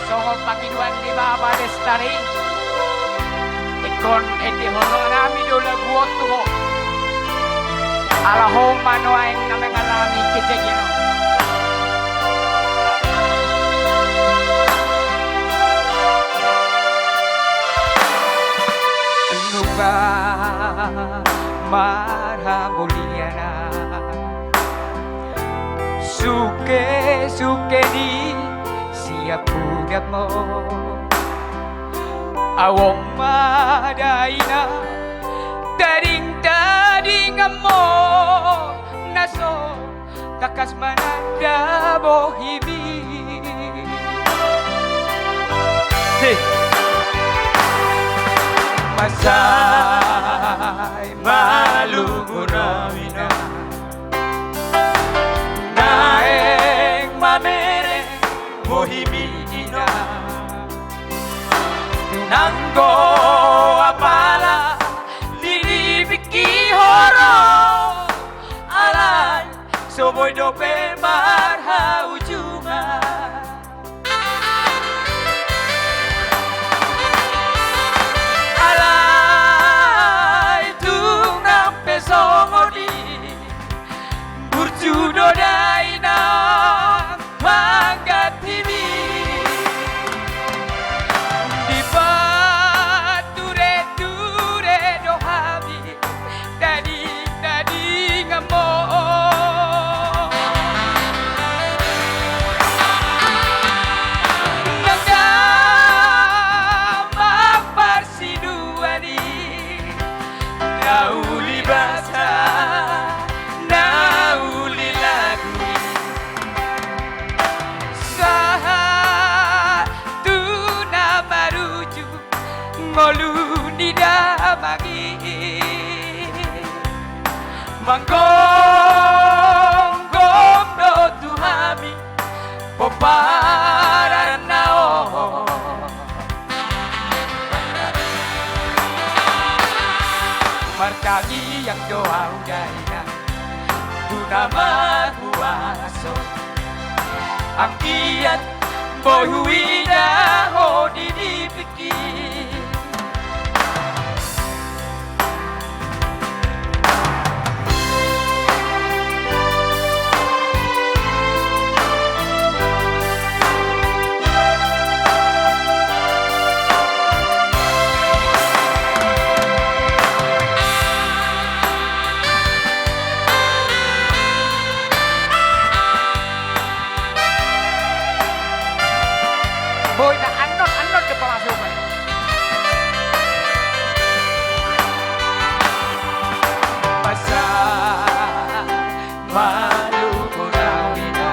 Sohong pakinuan ni Baba Lestari. Ikon edi hono nami do laguot tuho. Alahong mano aing namengalami kejegino. Nuga marha muliana. Suke di siap budak mo awong madaina daring mo naso takas mananda bohibi masai malugunawina naeng mamere mohimina nanggo apala liribiki horo alan soboy dope marha ujungan alay tunang pesongodi burjudo daina manggat tibi di pature dohami dadi ngamo nagama parsiduani nauli basa nauli lagu saha tuna maruju ngolu nidamagi manggong do tuhami poparan nao markagi yang doa udaina tunama huaso angkiat boy huida hodi dipikir boy na anot ke pemasukan masa malu munawina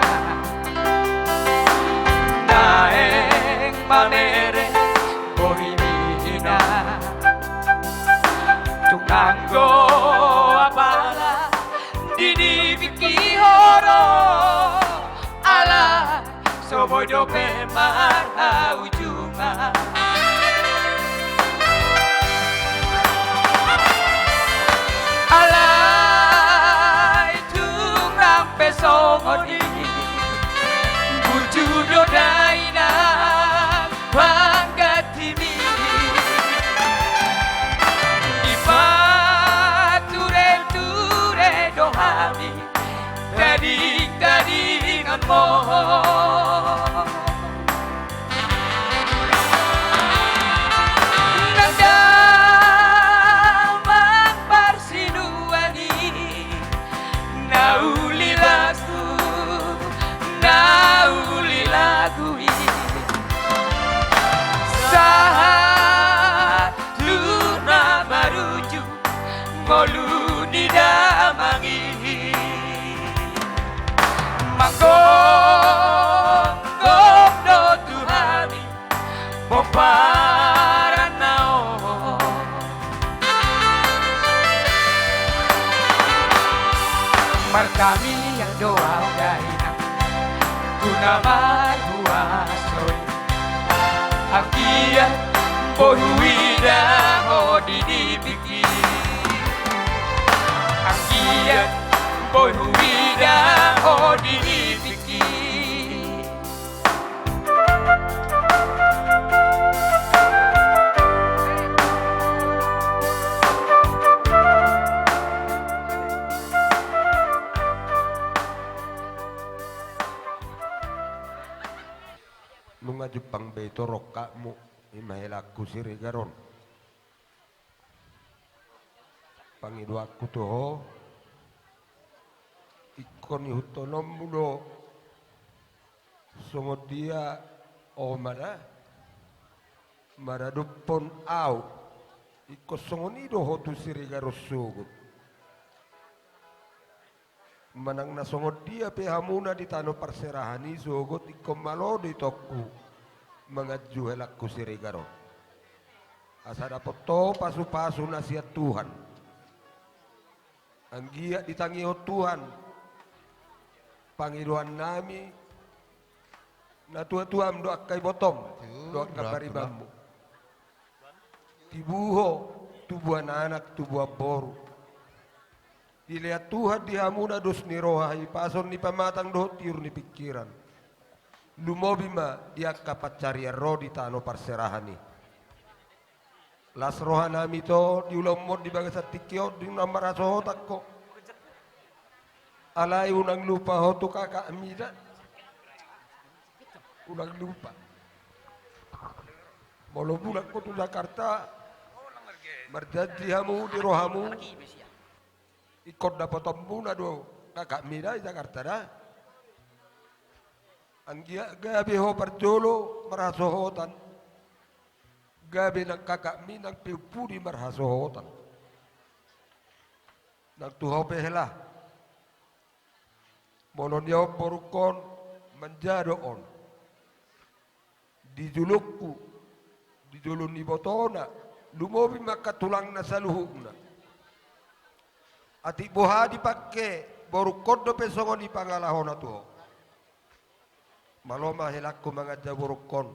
naeng mamere bohimina tunganggo apala didibiki horo ala soboy dope marha ujungan alay tunang pesongodi burjudo daina bangga timi di pature dohami tadi ngamo nandamang parsinuani nauli lagu saha luna maruju ngolu nidamangi manggong do tuhami poparan nao markami yang doa udaina tunama huasoy angkiat boy huida hodi dipikir angkiat boy huida hodi dipikir nunga Jepang beto rokakmu imahelaku sirigaron pangidu aku toho ikon ihutonom mudo songo dia mara dupon au iko songo nido hotu sirigaro sugut manang na songo dia pehamuna di tano parserahani sugut iko malo di toku mengaju helakku sirigaro asa dapat to pasu-pasu nasihat Tuhan anggia ditangio Tuhan pangiduan nami na tua-tuam doa kai botong doa kabari bambu tibuho tubuh anak tubuh boru dilihat Tuhan dihamuna dos ni rohai pason ni pamatang doh tiur ni pikiran lumobima dia kapat cari roh di tano parserahani las rohanami to diulomod di bagasa tikyo di namara sohotak ko alai unang lupa hotu kakak mida unang lupa bolo bulan ko tu Jakarta marjanji hamu di rohamu ikut dapat tombuna do kakak mida di Jakarta dah anggia gabi ho perjolo merasohotan gabi ng kakak mi ng piupuri marhasohotan ng tuhaw pehela monon yaw porukon manjadoon dijulukku dijulun ni botona lumobi makatulang na sa luhug na ati buha dipakke borukon do pesongon ni pangalahon na tuho maloma helakku mangadya borukon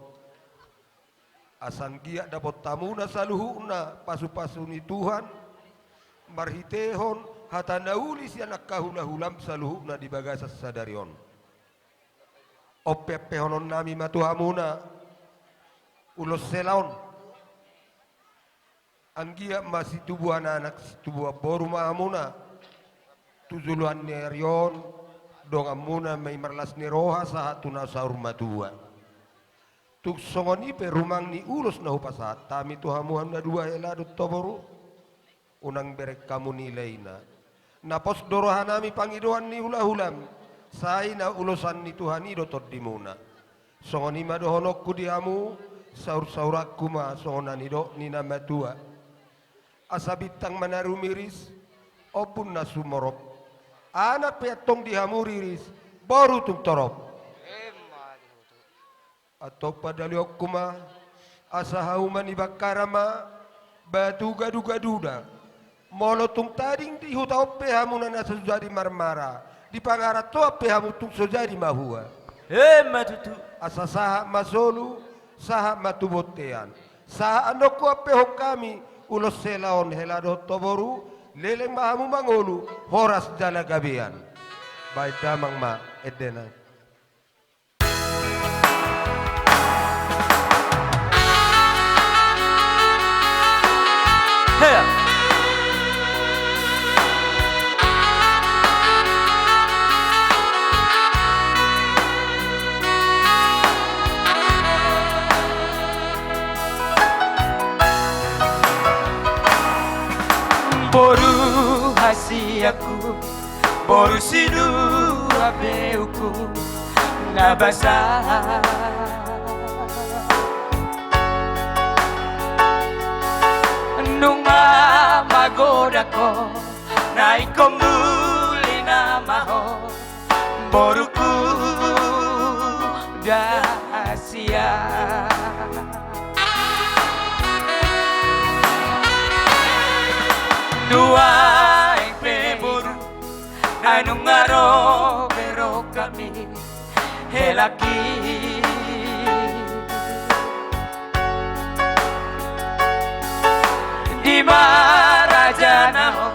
asang gia dapat tamu na sa luhuna pasu-pasu ni Tuhan marhitehon hatanauli siya nakahunahulam sa luhuna di bagasas sa darion opepehonon nami matuhamuna ulos selaon ang gia masih tubuhan anak tubuh boru mahamuna tuzuluan ni arion dong amuna may marlas ni roha sa hatuna sa urmatua tuk songoni pe rumang ni ulos na hupasat tami tuhamuhan na dua helado toboru unang berek kamu nilai na pos dorohan nami pangidoan ni hula-hulam say na ulosan ni Tuhan ni dotod dimuna songoni madohonokku dihamu saur-saurakku ma songonan ido ni nama tua asa bitang manaru miris opun na sumorop anak petong dihamu riris baru tung torop atau pada liokuma asa hauman ibakarama batu gadu-gaduda molotung tading di hutau pehamuna na sejadi marmara di pangarat to pehamu tung sejadi mahua matutu asa saha masolu saha matubotean saha andoko peho kami ulos selaon helado toboru leleng mahamu mangolu horas jala gabian baik damang ma edena boru hasiaku boru sidu abeuku nabasa nunga magoda ko na ikomuli na maho boruku dahasia dua peboru anong araw pero kami helaki di marajana ho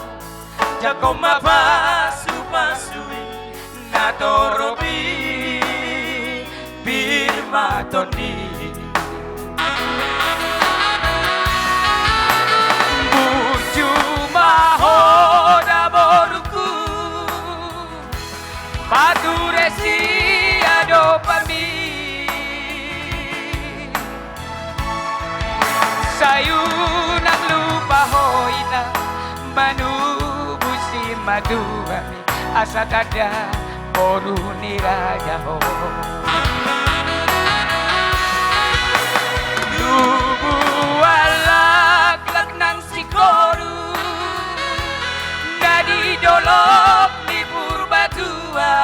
jako mapasu-pasui natorobi birmatoni mahoda boruku maturesi ado pami bayu nang lupa hoina manubusi maduami asa kada boru nirajaho lubualak nang sikoru nadi dolok di purbatua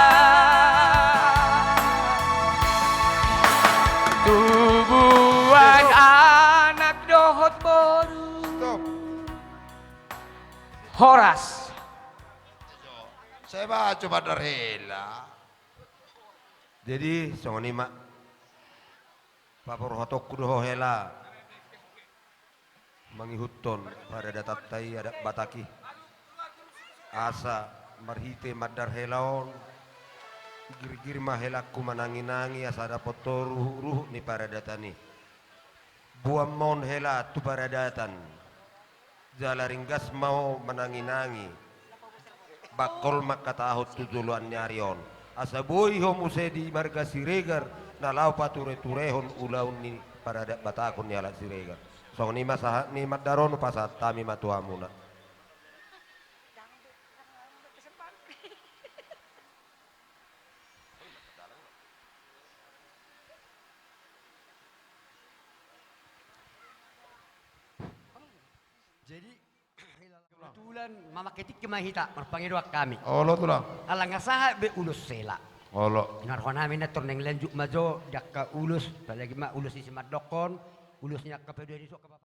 tubuhan anak dohot boru Stop. Horas Saya baca Madarhela. Jadi songoni mak papor hotok kudo hela mangihuton pada datatay ada bataki asa marhite Madarhelaon gir-gir mahelaku manangi-nangi asa dapat ruh ni para datani buam mon hela tu para datan jalaringgas mau menangi-nangi bakol makatahot tujuluan nyarion asa boy homuse di marga Siregar nalau pature turehon ulaun ni para batakon ni ala Siregar song ni masaha ni madaron pasat tami matuamuna Jadi kebetulan mama ketik kemahita marpangiruak kami. olo tulang Alang asaha be ulus sela. olo Inarhon namin na torneng lanjuk majo dak ka ulus palagi ma ulus isi madokon ulusnya ka peduli sok